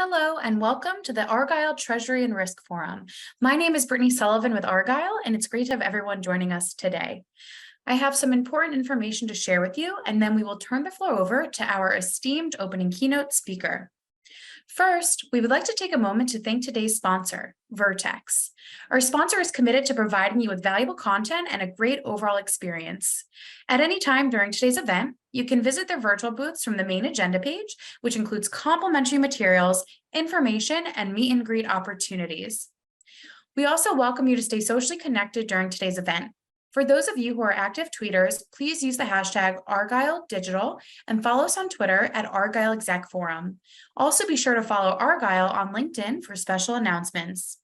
Hello and welcome to the Argyle Treasury and Risk Forum. My name is Brittany Sullivan with Argyle, and it's great to have everyone joining us today. I have some important information to share with you, and then we will turn the floor over to our esteemed opening keynote speaker. First, we would like to take a moment to thank today's sponsor, Vertex. Our sponsor is committed to providing you with valuable content and a great overall experience. At any time during today's event, you can visit their virtual booths from the main agenda page, which includes complimentary materials, information, and meet and greet opportunities. We also welcome you to stay socially connected during today's event. For those of you who are active tweeters, please use the hashtag ArgyleDigital and follow us on Twitter at ArgyleExecForum. Also be sure to follow Argyle on LinkedIn for special announcements.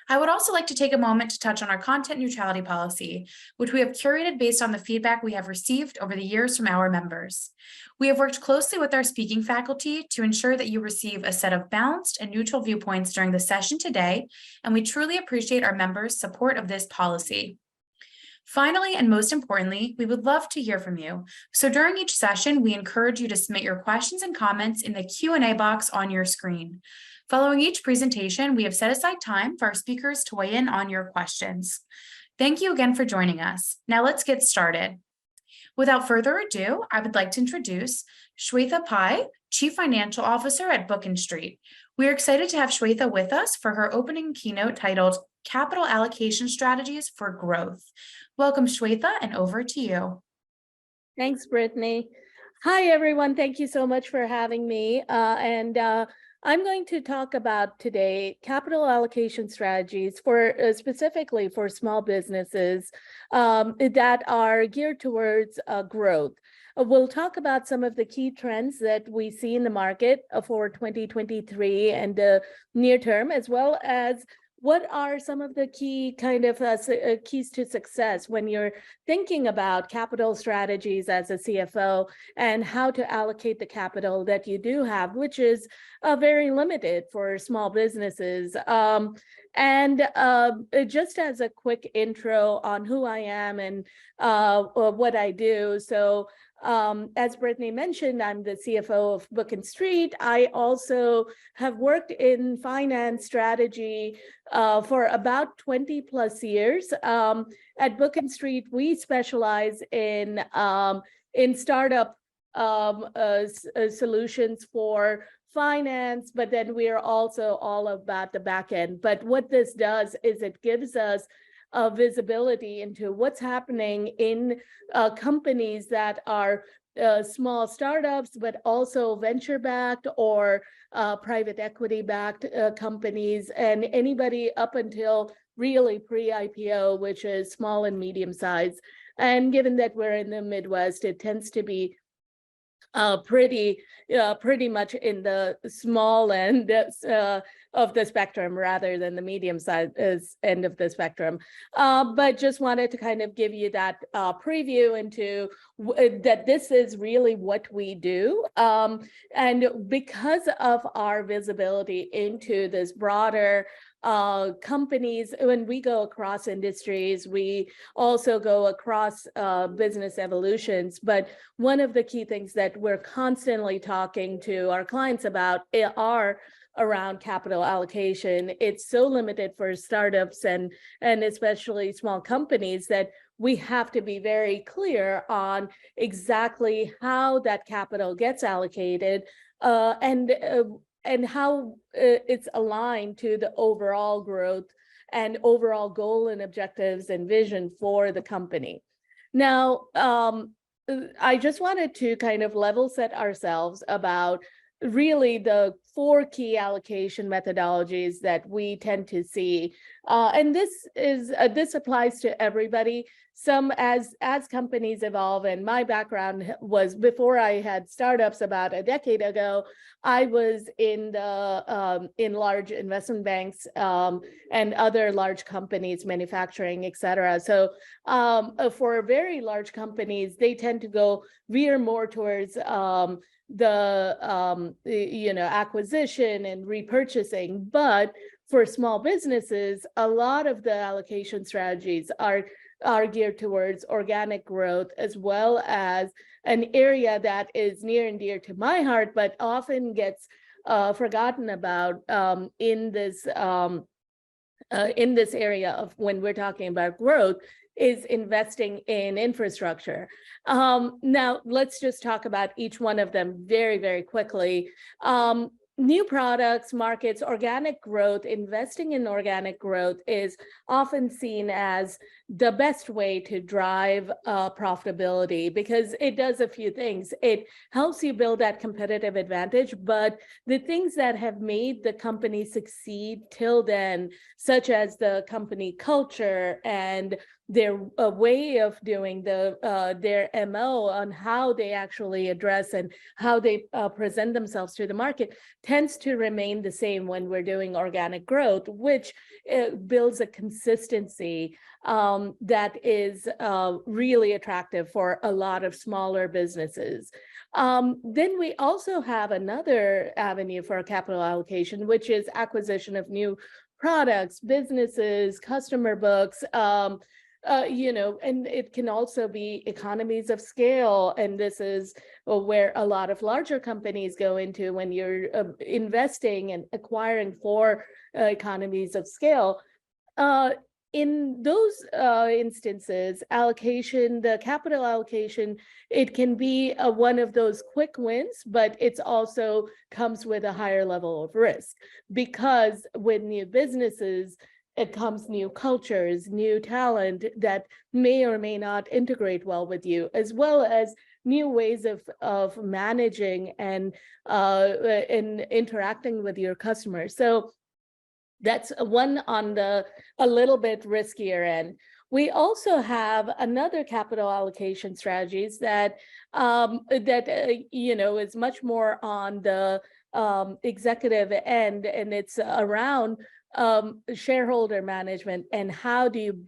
I would also like to take a moment to touch on our content neutrality policy, which we have curated based on the feedback we have received over the years from our members. We have worked closely with our speaking faculty to ensure that you receive a set of balanced and neutral viewpoints during the session today, and we truly appreciate our members' support of this policy. Finally, and most importantly, we would love to hear from you. So during each session, we encourage you to submit your questions and comments in the Q&A box on your screen. Following each presentation, we have set aside time for our speakers to weigh in on your questions. Thank you again for joining us. Now let's get started. Without further ado, I would like to introduce Shweta Pai, Chief Financial Officer at Book & Street. We are excited to have Shweta with us for her opening keynote titled Capital Allocation Strategies for Growth. Welcome, Shweta, and over to you. Thanks, Brittany. Hi, everyone. Thank you so much for having me. I'm going to talk about today capital allocation strategies for specifically for small businesses that are geared towards growth. We'll talk about some of the key trends that we see in the market for 2023 and the near term, as well as what are some of the key keys to success when you're thinking about capital strategies as a CFO and how to allocate the capital that you do have, which is very limited for small businesses. Just as a quick intro on who I am and what I do. So as Brittany mentioned, I'm the CFO of Book & Street. I also have worked in finance strategy for about 20 plus years. At Book & Street, we specialize in startup solutions for finance, but then we are also all about the back end. But what this does is it gives us visibility into what's happening in companies that are small startups, but also venture-backed or private equity-backed companies, and anybody up until really pre-IPO, which is small and medium size. And given that we're in the Midwest, it tends to be pretty much in the small end of the spectrum rather than the medium size end of the spectrum. But just wanted to kind of give you that preview into that this is really what we do. And because of our visibility into this broader companies, when we go across industries, we also go across business evolutions. But one of the key things that we're constantly talking to our clients about are around capital allocation. It's so limited for startups and especially small companies that we have to be very clear on exactly how that capital gets allocated and how it's aligned to the overall growth and overall goal and objectives and vision for the company. Now, I just wanted to kind of level set ourselves about really the 4 key allocation methodologies that we tend to see. And this applies to everybody. Some as companies evolve, and my background was before I had startups about a decade ago, I was in large investment banks and other large companies, manufacturing, et cetera. So for very large companies, they tend to veer more towards acquisition and repurchasing. But for small businesses, a lot of the allocation strategies are geared towards organic growth, as well as an area that is near and dear to my heart, but often gets forgotten about in this area of when we're talking about growth is investing in infrastructure. Now, let's just talk about each one of them very, very quickly. New products, markets, organic growth, investing in organic growth is often seen as the best way to drive profitability because it does a few things. It helps you build that competitive advantage, but the things that have made the company succeed till then, such as the company culture and their way of doing their MO on how they actually address and how they present themselves to the market tends to remain the same when we're doing organic growth, which builds a consistency that is really attractive for a lot of smaller businesses. Then we also have another avenue for capital allocation, which is acquisition of new products, businesses, customer books, and it can also be economies of scale. And this is where a lot of larger companies go into when you're investing and acquiring for economies of scale. In those instances, the capital allocation, it can be one of those quick wins, but it's also comes with a higher level of risk because with new businesses, it comes new cultures, new talent that may or may not integrate well with you, as well as new ways of managing and interacting with your customers. So that's one on a little bit riskier end. We also have another capital allocation strategies that is much more on the executive end, and it's around shareholder management and how do you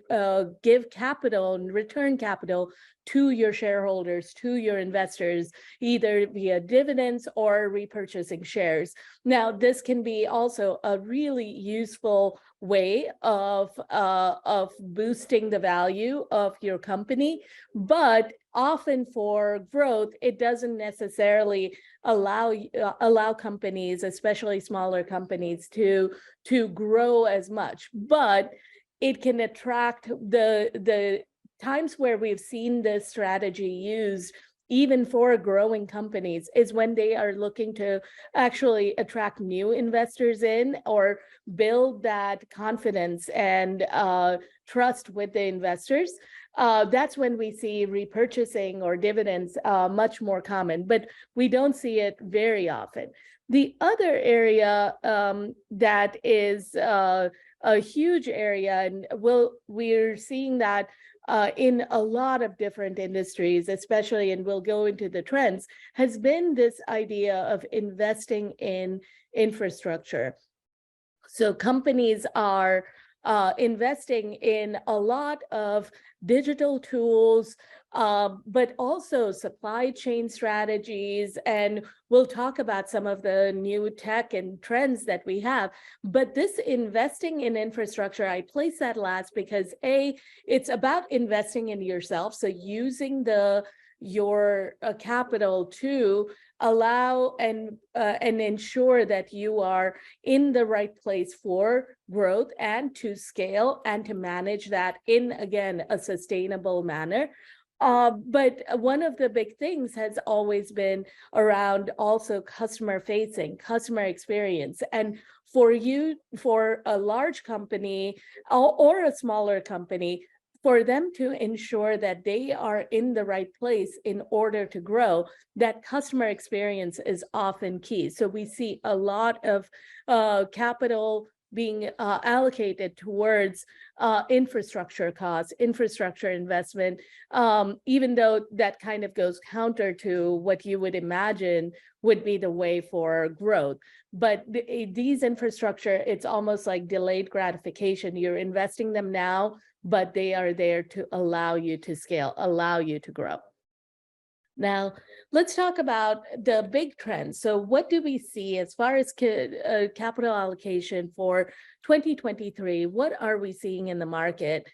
give capital and return capital to your shareholders, to your investors, either via dividends or repurchasing shares. Now, this can be also a really useful way of boosting the value of your company, but often for growth, it doesn't necessarily allow companies, especially smaller companies, to grow as much. But it can attract the times where we've seen this strategy used even for growing companies is when they are looking to actually attract new investors in or build that confidence and trust with the investors. That's when we see repurchasing or dividends much more common, but we don't see it very often. The other area that is a huge area, and we're seeing that in a lot of different industries, especially, and we'll go into the trends, has been this idea of investing in infrastructure. So companies are investing in a lot of digital tools, but also supply chain strategies. And we'll talk about some of the new tech and trends that we have. But this investing in infrastructure, I place that last because it's about investing in yourself. So using your capital to allow and ensure that you are in the right place for growth and to scale and to manage that in, again, a sustainable manner. But one of the big things has always been around also customer experience. And for a large company or a smaller company, for them to ensure that they are in the right place in order to grow, that customer experience is often key. So we see a lot of capital being allocated towards infrastructure costs, infrastructure investment, even though that kind of goes counter to what you would imagine would be the way for growth. But these infrastructure, it's almost like delayed gratification. You're investing them now, but they are there to allow you to scale, allow you to grow. Now, let's talk about the big trends. So what do we see as far as capital allocation for 2023? What are we seeing in the market?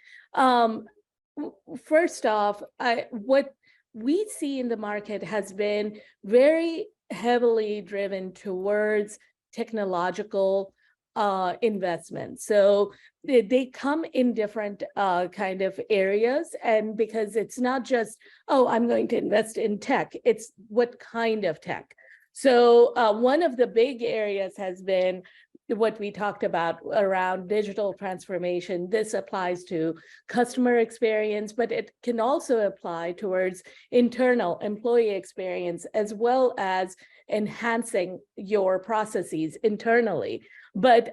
First off, what we see in the market has been very heavily driven towards technological investments. So they come in different kind of areas, and because it's not just, oh, I'm going to invest in tech, it's what kind of tech. So one of the big areas has been what we talked about around digital transformation. This applies to customer experience, but it can also apply towards internal employee experience, as well as enhancing your processes internally. But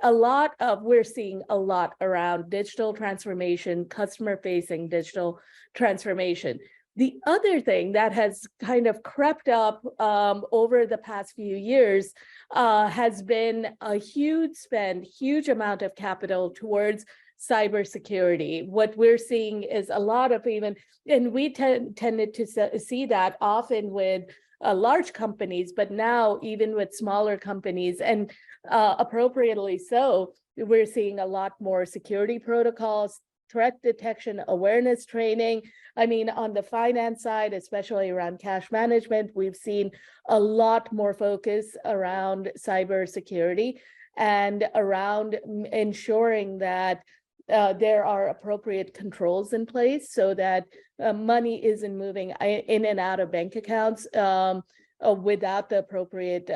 we're seeing a lot around digital transformation, customer-facing digital transformation. The other thing that has kind of crept up over the past few years has been a huge amount of capital towards cybersecurity. What we're seeing is a lot of and we tended to see that often with large companies, but now even with smaller companies, and appropriately so, we're seeing a lot more security protocols, threat detection, awareness training. I mean, on the finance side, especially around cash management, we've seen a lot more focus around cybersecurity and around ensuring that there are appropriate controls in place so that money isn't moving in and out of bank accounts without the appropriate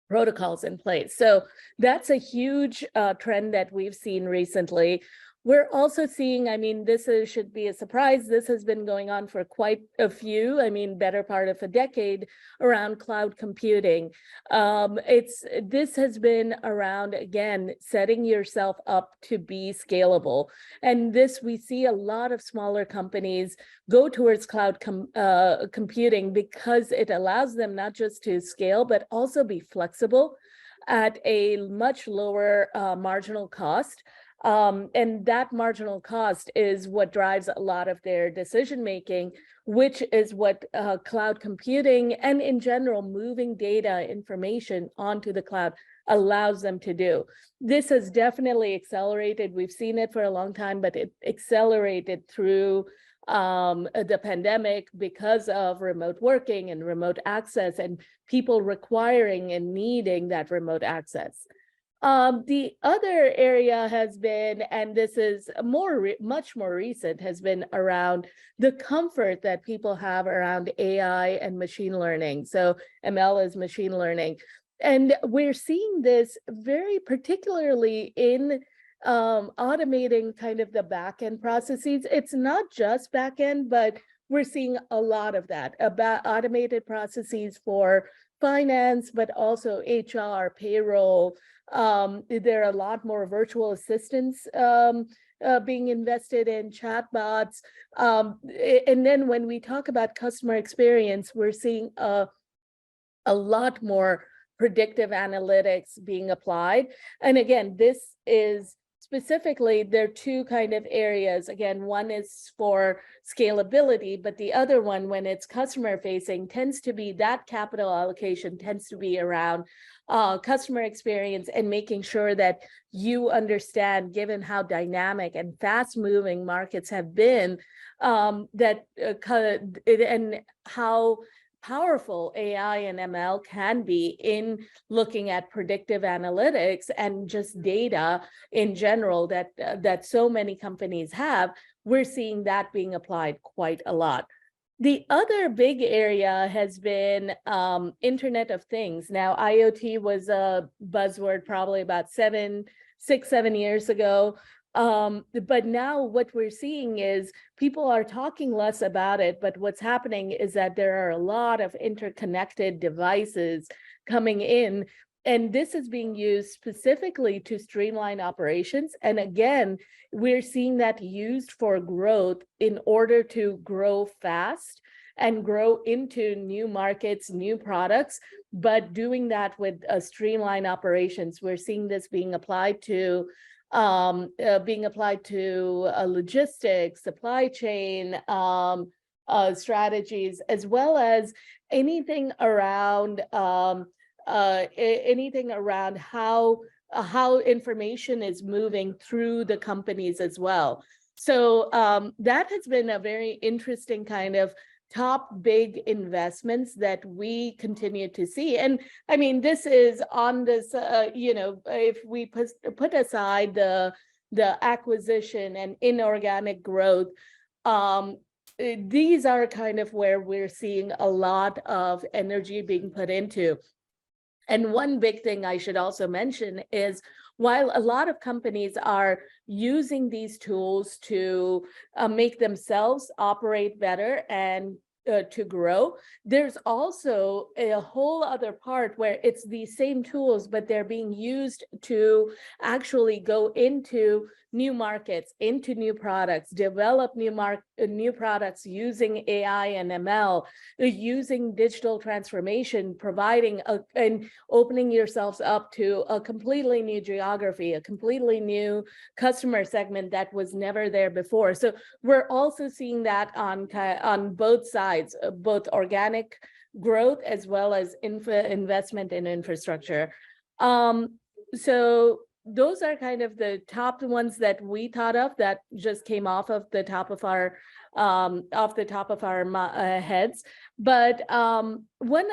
protocols in place. So that's a huge trend that we've seen recently. We're also seeing, I mean, should be a surprise. This has been going on for quite a better part of a decade around cloud computing. This has been around, again, setting yourself up to be scalable. And we see a lot of smaller companies go towards cloud computing because it allows them not just to scale, but also be flexible at a much lower marginal cost. And that marginal cost is what drives a lot of their decision making, which is what cloud computing and in general moving data information onto the cloud allows them to do. This has definitely accelerated. We've seen it for a long time, but it accelerated through the pandemic because of remote working and remote access and people requiring and needing that remote access. The other area has been, and this is much more recent, has been around the comfort that people have around AI and machine learning. So ML is machine learning. And we're seeing this very particularly in automating kind of the back-end processes. It's not just back-end, but we're seeing a lot of that, about automated processes for finance, but also HR, payroll. There are a lot more virtual assistants being invested in, chatbots. And then when we talk about customer experience, we're seeing a lot more predictive analytics being applied. And again, this is specifically, there are two kind of areas. Again, one is for scalability, but the other one, when it's customer facing, tends to be that capital allocation tends to be around customer experience and making sure that you understand, given how dynamic and fast moving markets have been, and how powerful AI and ML can be in looking at predictive analytics and just data in general that so many companies have. We're seeing that being applied quite a lot. The other big area has been Internet of Things. Now, IoT was a buzzword probably about 6-7 years ago. But now what we're seeing is people are talking less about it, but what's happening is that there are a lot of interconnected devices coming in, and this is being used specifically to streamline operations. And again, we're seeing that used for growth in order to grow fast and grow into new markets, new products, but doing that with streamlined operations. We're seeing this being applied to logistics, supply chain strategies, as well as anything around how information is moving through the companies as well. So that has been a very interesting kind of top big investments that we continue to see. And I mean, this is on this, if we put aside the acquisition and inorganic growth, these are kind of where we're seeing a lot of energy being put into. And one big thing I should also mention is, while a lot of companies are using these tools to make themselves operate better and to grow, there's also a whole other part where it's these same tools, but they're being used to actually go into new markets, into new products, develop new products using AI and ML, using digital transformation, providing and opening yourselves up to a completely new geography, a completely new customer segment that was never there before. So we're also seeing that on both sides, both organic growth as well as investment in infrastructure. So those are kind of the top ones that we thought of that just came off the top of our heads. But one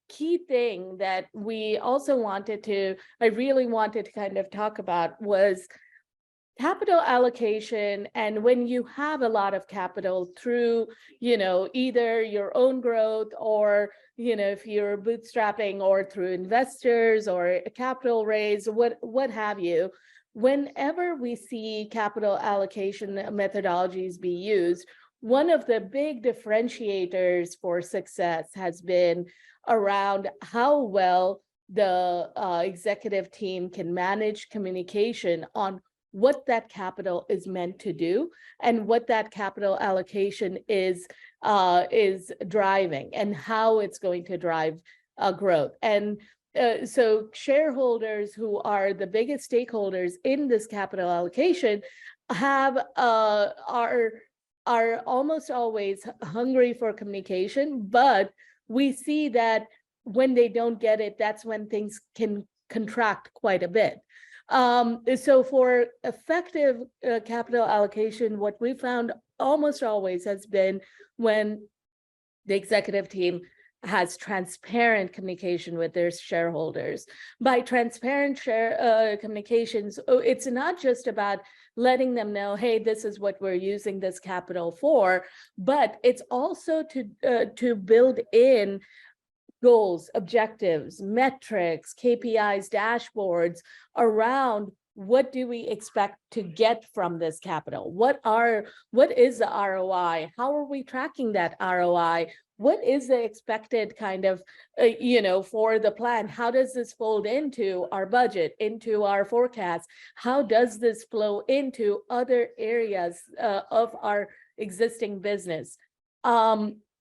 key thing that we also I really wanted to kind of talk about was capital allocation. And when you have a lot of capital through, either your own growth, or, if you're bootstrapping, or through investors or a capital raise, what have you, whenever we see capital allocation methodologies be used, one of the big differentiators for success has been around how well the executive team can manage communication on what that capital is meant to do and what that capital allocation is driving, and how it's going to drive growth. And so shareholders, who are the biggest stakeholders in this capital allocation, are almost always hungry for communication, but we see that when they don't get it, that's when things can contract quite a bit. So for effective capital allocation, what we found almost always has been when the executive team has transparent communication with their shareholders. By transparent communications, it's not just about letting them know, hey, this is what we're using this capital for, but it's also to build in goals, objectives, metrics, KPIs, dashboards around what do we expect to get from this capital? What is the ROI? How are we tracking that ROI? What is the expected kind of, for the plan? How does this fold into our budget, into our forecast? How does this flow into other areas of our existing business?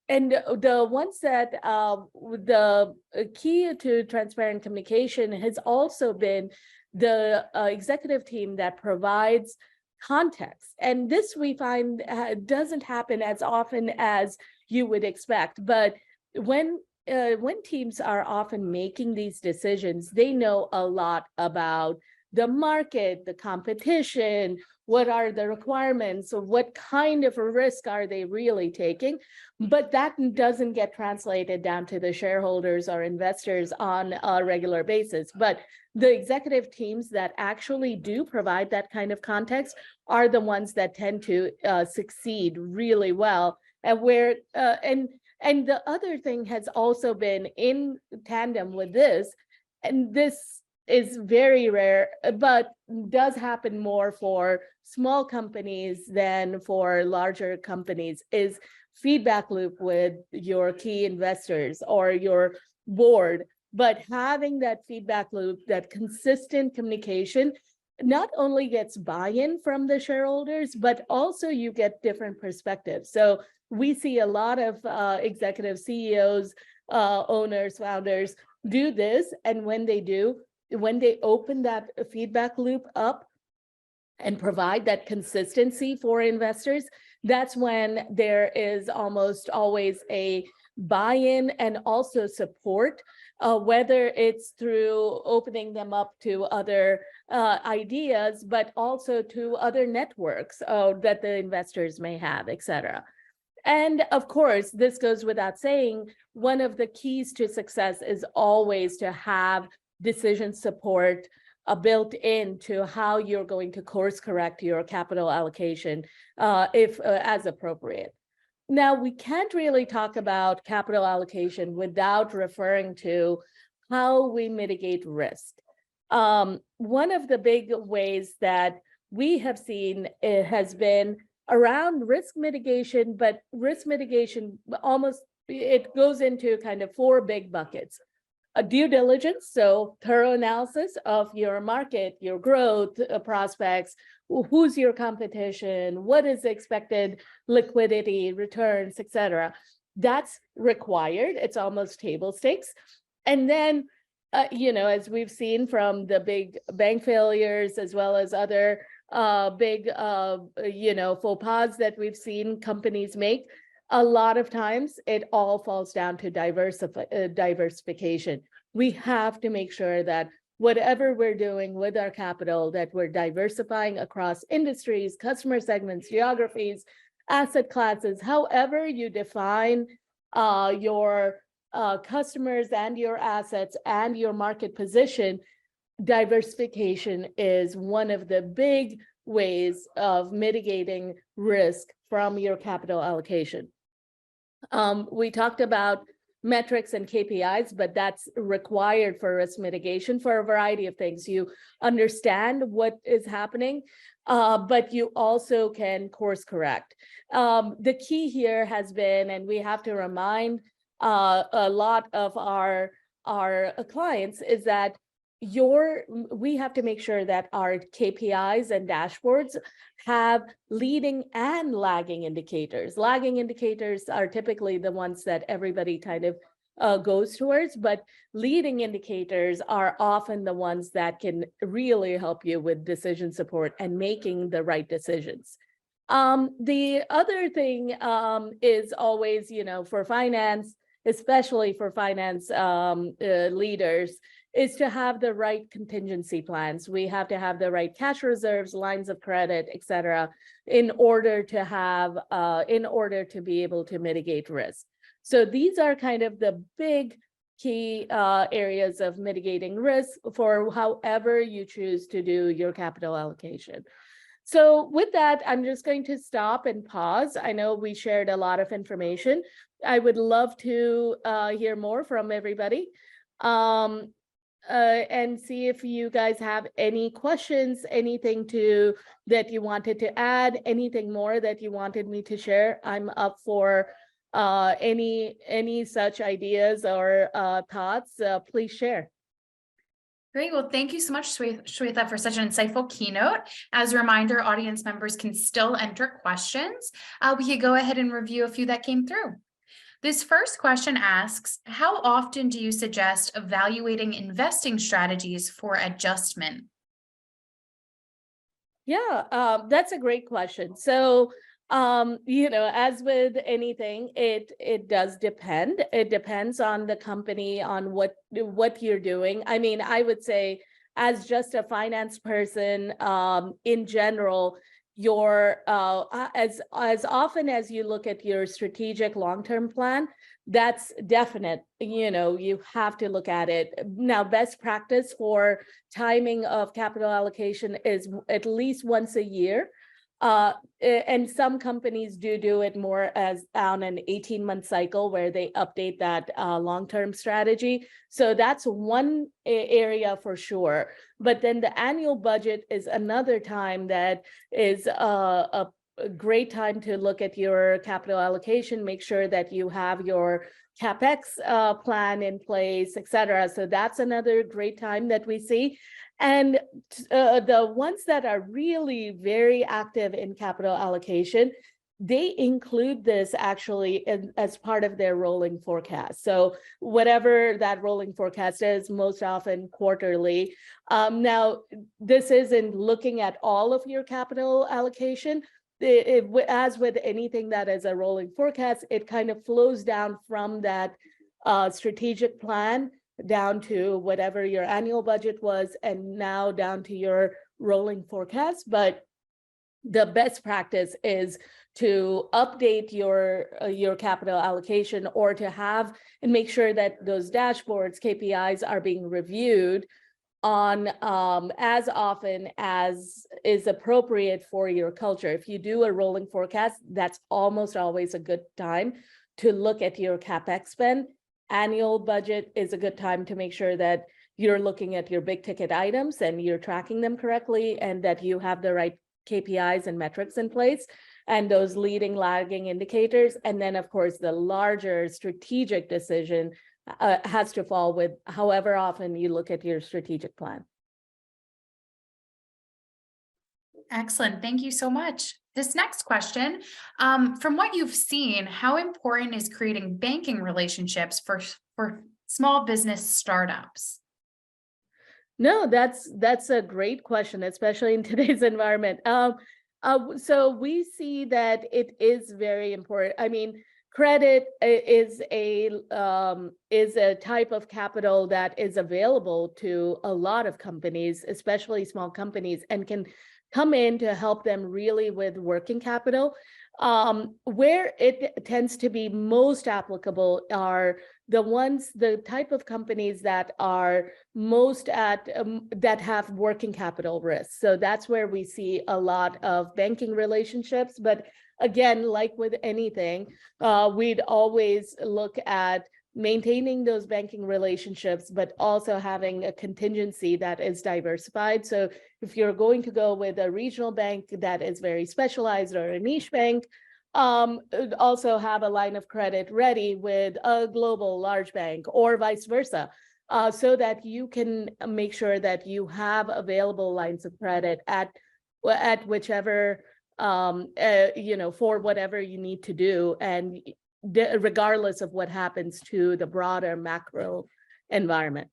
And the ones that the key to transparent communication has also been the executive team that provides context. And this we find doesn't happen as often as you would expect. But when teams are often making these decisions, they know a lot about the market, the competition, what are the requirements, of what kind of a risk are they really taking, but that doesn't get translated down to the shareholders or investors on a regular basis. But the executive teams that actually do provide that kind of context are the ones that tend to succeed really well. And where and the other thing has also been in tandem with this, and this is very rare, but does happen more for small companies than for larger companies, is feedback loop with your key investors or your board. But having that feedback loop, that consistent communication, not only gets buy-in from the shareholders, but also you get different perspectives. So we see a lot of executive CEOs, owners, founders do this. And when they open that feedback loop up and provide that consistency for investors, that's when there is almost always a buy-in and also support, whether it's through opening them up to other ideas, but also to other networks that the investors may have, et cetera. And of course, this goes without saying, one of the keys to success is always to have decision support built into how you're going to course correct your capital allocation if as appropriate. Now, we can't really talk about capital allocation without referring to how we mitigate risk. One of the big ways that we have seen it has been around risk mitigation, but risk mitigation almost, it goes into kind of 4 big buckets. A due diligence, so thorough analysis of your market, your growth prospects, who's your competition, what is the expected liquidity, returns, etc. That's required. It's almost table stakes. And then, as we've seen from the big bank failures, as well as other big, faux pas that we've seen companies make, a lot of times it all falls down to diversification. We have to make sure that whatever we're doing with our capital, that we're diversifying across industries, customer segments, geographies, asset classes, however you define your customers and your assets and your market position. Diversification is one of the big ways of mitigating risk from your capital allocation. We talked about metrics and KPIs, but that's required for risk mitigation for a variety of things. You understand what is happening, but you also can course correct. The key here has been, and we have to remind a lot of our clients, is that we have to make sure that our KPIs and dashboards have leading and lagging indicators. Lagging indicators are typically the ones that everybody kind of goes towards, but leading indicators are often the ones that can really help you with decision support and making the right decisions. The other thing is always, for finance, especially for finance leaders, is to have the right contingency plans. We have to have the right cash reserves, lines of credit, et cetera, in order to be able to mitigate risk. So these are kind of the big key areas of mitigating risk for however you choose to do your capital allocation. So with that, I'm just going to stop and pause. I know we shared a lot of information. I would love to hear more from everybody. And see if you guys have any questions, anything that you wanted to add, anything more that you wanted me to share. I'm up for any such ideas or thoughts. Please share. Great. Well, thank you so much, Shweta, for such an insightful keynote. As a reminder, audience members can still enter questions. We could go ahead and review a few that came through. This first question asks, how often do you suggest evaluating investing strategies for adjustment? Yeah, that's a great question. So, as with anything, it does depend. It depends on the company, on what you're doing. I mean, I would say, as just a finance person, in general, as often as you look at your strategic long-term plan, that's definite. You have to look at it. Now, best practice for timing of capital allocation is at least once a year. And some companies do it more as on an 18-month cycle where they update that long-term strategy. So that's one area for sure. But then the annual budget is another time that is a great time to look at your capital allocation, make sure that you have your CapEx plan in place, et cetera. So that's another great time that we see. And the ones that are really very active in capital allocation, they include this actually as part of their rolling forecast. So whatever that rolling forecast is, most often quarterly. Now, this isn't looking at all of your capital allocation. As with anything that is a rolling forecast, it kind of flows down from that strategic plan down to whatever your annual budget was, and now down to your rolling forecast. But the best practice is to update your capital allocation, or to have and make sure that those dashboards, KPIs, are being reviewed on as often as is appropriate for your culture. If you do a rolling forecast, that's almost always a good time to look at your CapEx spend. Annual budget is a good time to make sure that you're looking at your big ticket items and you're tracking them correctly, and that you have the right KPIs and metrics in place, and those leading lagging indicators. And then, of course, the larger strategic decision has to fall with however often you look at your strategic plan. Excellent. Thank you so much. This next question, from what you've seen, how important is creating banking relationships for small business startups? No, that's a great question, especially in today's environment. So we see that it is very important. I mean, credit is a type of capital that is available to a lot of companies, especially small companies, and can come in to help them really with working capital. Where it tends to be most applicable are the type of companies that are most at that have working capital risks. So that's where we see a lot of banking relationships. But again, like with anything, we'd always look at maintaining those banking relationships, but also having a contingency that is diversified. So if you're going to go with a regional bank that is very specialized, or a niche bank, also have a line of credit ready with a global large bank, or vice versa, so that you can make sure that you have available lines of credit at whichever, for whatever you need to do, and regardless of what happens to the broader macro environment.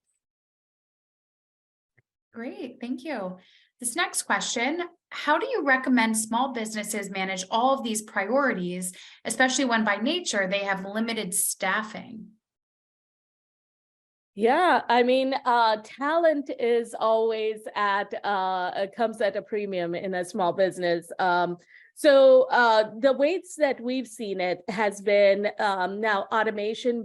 Great, thank you. This next question, how do you recommend small businesses manage all of these priorities, especially when by nature they have limited staffing? Yeah, I mean, talent is always comes at a premium in a small business. So the ways that we've seen it has been now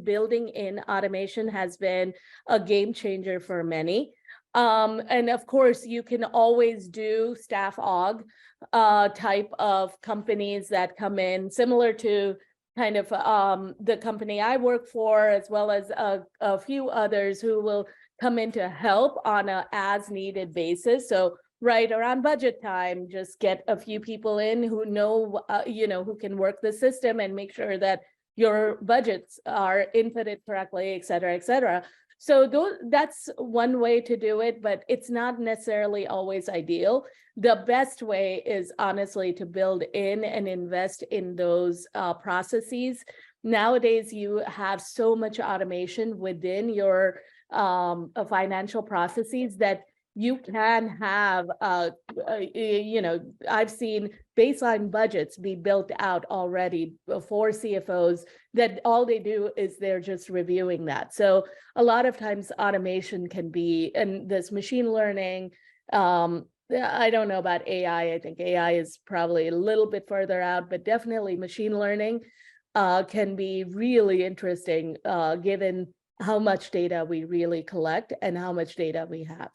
building in automation has been a game changer for many. And of course, you can always do staff aug type of companies that come in, similar to kind of the company I work for, as well as a few others who will come in to help on a as needed basis. So right around budget time, just get a few people in who know, who can work the system and make sure that your budgets are inputted correctly, et cetera, et cetera. So that's one way to do it, but it's not necessarily always ideal. The best way is honestly to build in and invest in those processes. Nowadays, you have so much automation within your financial processes that you can have, I've seen baseline budgets be built out already for CFOs that all they do is they're just reviewing that. So a lot of times automation can be, and this machine learning, I don't know about AI. I think AI is probably a little bit further out, but definitely machine learning can be really interesting given how much data we really collect and how much data we have.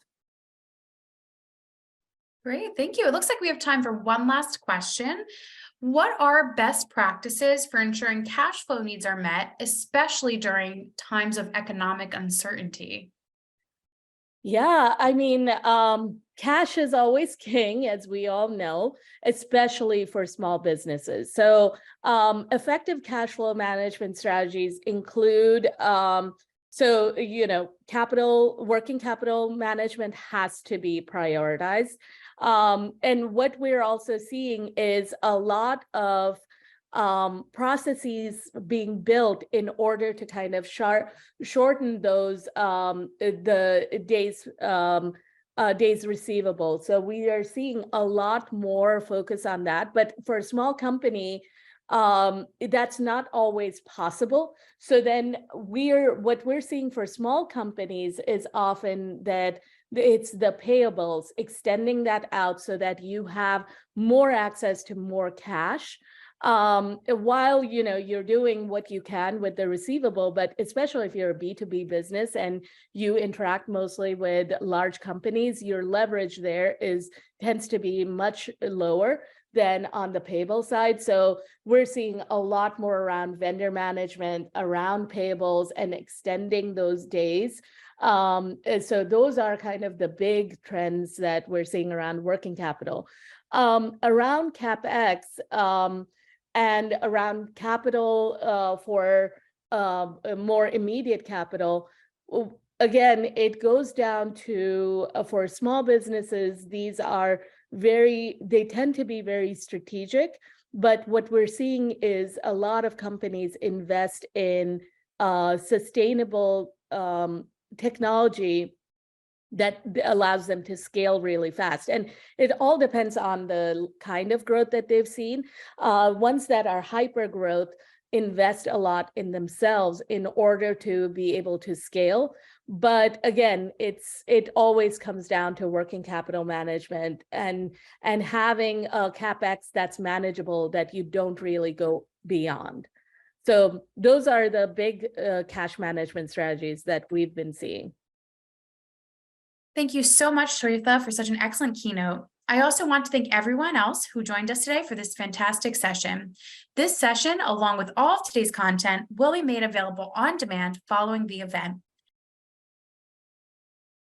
Great, thank you. It looks like we have time for one last question. What are best practices for ensuring cash flow needs are met, especially during times of economic uncertainty? Yeah, I mean, cash is always king, as we all know, especially for small businesses. So effective cash flow management strategies include, working capital management has to be prioritized. And what we're also seeing is a lot of processes being built in order to kind of shorten those the days receivable. So we are seeing a lot more focus on that. But for a small company, that's not always possible. So then what we're seeing for small companies is often that it's the payables, extending that out so that you have more access to more cash while you're doing what you can with the receivable, but especially if you're a B2B business and you interact mostly with large companies, your leverage there tends to be much lower than on the payable side. So we're seeing a lot more around vendor management, around payables, and extending those days. So those are kind of the big trends that we're seeing around working capital. Around CapEx, and around capital for a more immediate capital, again, it goes down to for small businesses, they tend to be very strategic. But what we're seeing is a lot of companies invest in sustainable technology that allows them to scale really fast. And it all depends on the kind of growth that they've seen. Ones that are hyper growth invest a lot in themselves in order to be able to scale. But again, it always comes down to working capital management and having a CapEx that's manageable, that you don't really go beyond. So those are the big cash management strategies that we've been seeing. Thank you so much, Sharitha, for such an excellent keynote. I also want to thank everyone else who joined us today for this fantastic session. This session, along with all of today's content, will be made available on demand following the event.